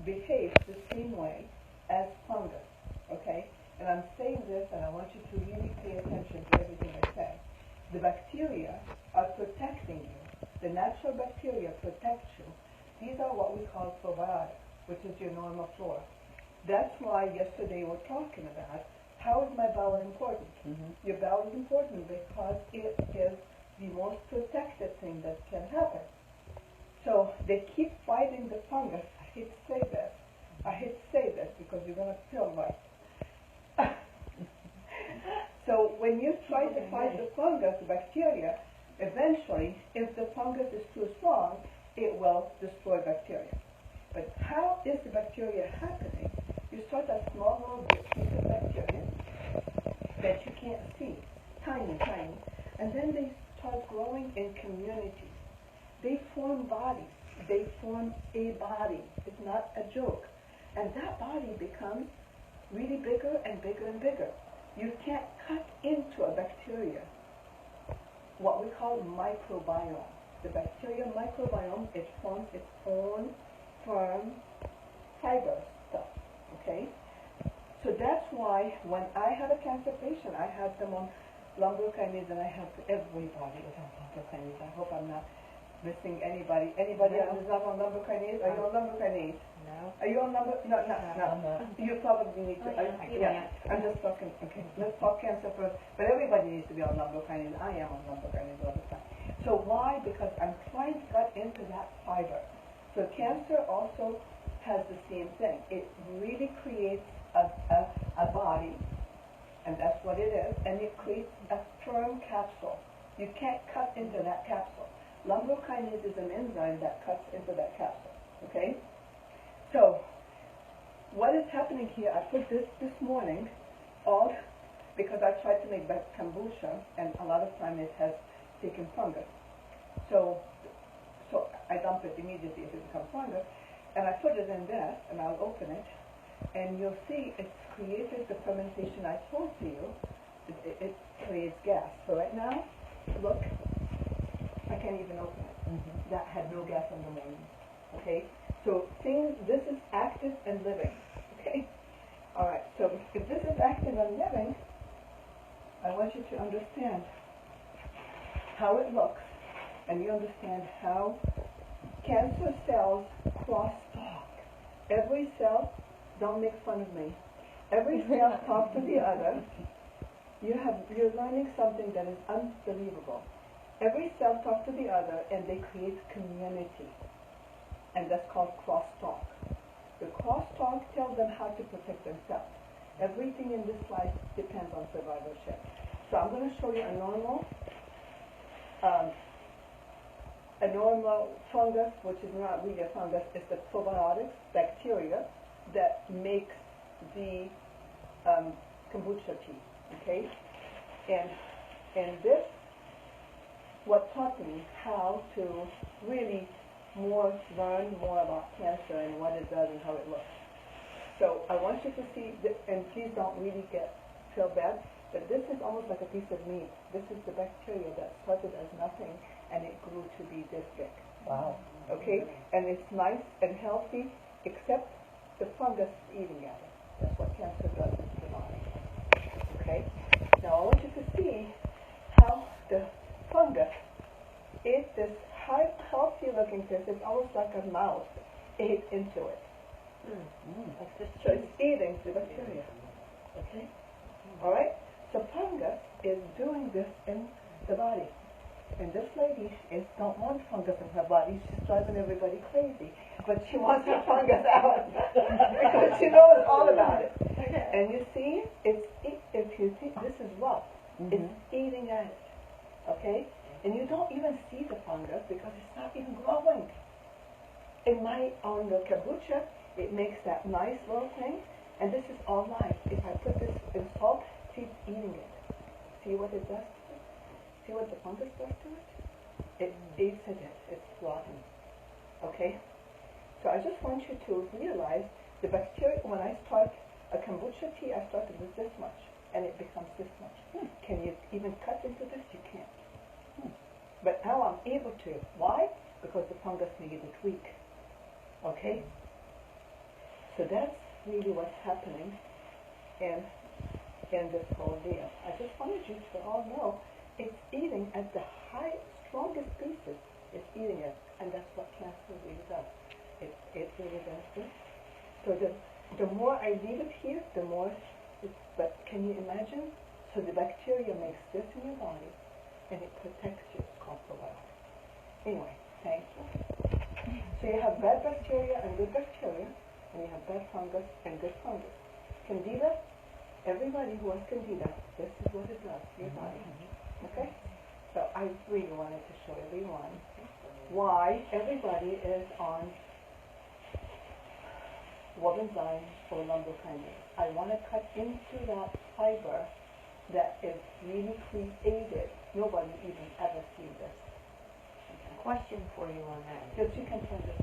behaves the same way as fungus, okay? And I'm saying this, and I want you to really pay attention to everything I say. The bacteria are protecting you. The natural bacteria protect you. These are what we call probiotics, which is your normal flora. That's why yesterday we were talking about how is my bowel important. Your bowel is important because it is the most protected thing that can happen. So they keep fighting the fungus. I hate to say this. I hate to say this because you're going to feel right. So when you try to fight the fungus, the bacteria, eventually, if the fungus is too strong, it will destroy bacteria. But how is the bacteria happening? You start a small little piece of bacteria that you can't see, tiny, tiny, and then they start growing in communities. They form bodies. They form a body. It's not a joke. And that body becomes really bigger and bigger and bigger. You can't cut into a bacteria, what we call microbiome. The bacteria microbiome, it forms its own firm fiber stuff, okay? So that's why when I have a cancer patient, I have them on lumbric-kinase, and I have everybody is on lumbric-kinase. I hope I'm not missing anybody. Anybody else is not on lumbric-kinase? Are you on lumbric-kinase? No. Are you on lumbric? No. You probably need to. Yeah, I'm just talking. Okay, let's talk cancer first. But everybody needs to be on lumbric-kinase. I am on lumbric-kinase all the time. So why? Because I'm trying to cut into that fiber. So cancer also has the same thing. It really creates a body, and that's what it is, and it creates a firm capsule. You can't cut into that capsule. Lumbric-kinase is an enzyme that cuts into that capsule, okay? So, what is happening here, I put this morning, all because I tried to make back kombucha, and a lot of time it has taken fungus. So I dump it immediately if it becomes fungus, and I put it in this, and I'll open it, and you'll see it's created the fermentation I told you. It creates gas. So right now, look, I can't even open it. That had no gas in the morning. Okay? So this is active and living. Okay? Alright, so if this is active and living, I want you to understand how it looks, and you understand how cancer cells cross-talk. Every cell, don't make fun of me, every cell talks to the other. You're learning something that is unbelievable. Every cell talks to the other, and they create community, and that's called crosstalk. The crosstalk tells them how to protect themselves. Everything in this life depends on survivorship. So I'm going to show you a normal fungus, which is not really a fungus. It's the probiotics, bacteria, that makes the kombucha tea. Okay, and this what taught me how to really learn more about cancer and what it does and how it looks. So I want you to see, and please don't really feel bad, but this is almost like a piece of meat. This is the bacteria that started as nothing, and it grew to be this big. Wow. Okay, and it's nice and healthy, except the fungus is eating at it. That's what cancer does to the body. Okay, now I want you to see how the fungus ate this healthy-looking fish. It's almost like a mouse ate into it. So it's eating the bacteria. Okay? All right? So fungus is doing this in the body. And this lady don't want fungus in her body. She's driving everybody crazy. But she wants her fungus out because she knows all about it. And you see, if you see, this is rough. It's eating at it. Okay? And you don't even see the fungus because it's not even growing. In my own kombucha, it makes that nice little thing, and this is all live. If I put this in salt, see, it's eating it. See what it does to it? See what the fungus does to it? It eats at it. It's rotten. Okay? So I just want you to realize the bacteria, when I start a kombucha tea, I started with this much, and it becomes this much. Can you even cut into this? You can't. But now I'm able to. Why? Because the fungus made it weak. Okay? So that's really what's happening in this whole deal. I just wanted you to all know it's eating at the strongest pieces. It's eating it, and that's what cancer really does. It really does this. So the more I leave it here, the more. But can you imagine? So the bacteria makes this in your body, and it protects you. It's called probiotics. Anyway, thank you. So you have bad bacteria and good bacteria, and you have bad fungus and good fungus. Candida. Everybody who has Candida, this is what it does to your body. Okay? So I really wanted to show everyone why everybody is on wobenzyme or lumbokinase. I want to cut into that fiber that is really created. Nobody even ever seen this. Question for you on that. Yes, you can turn this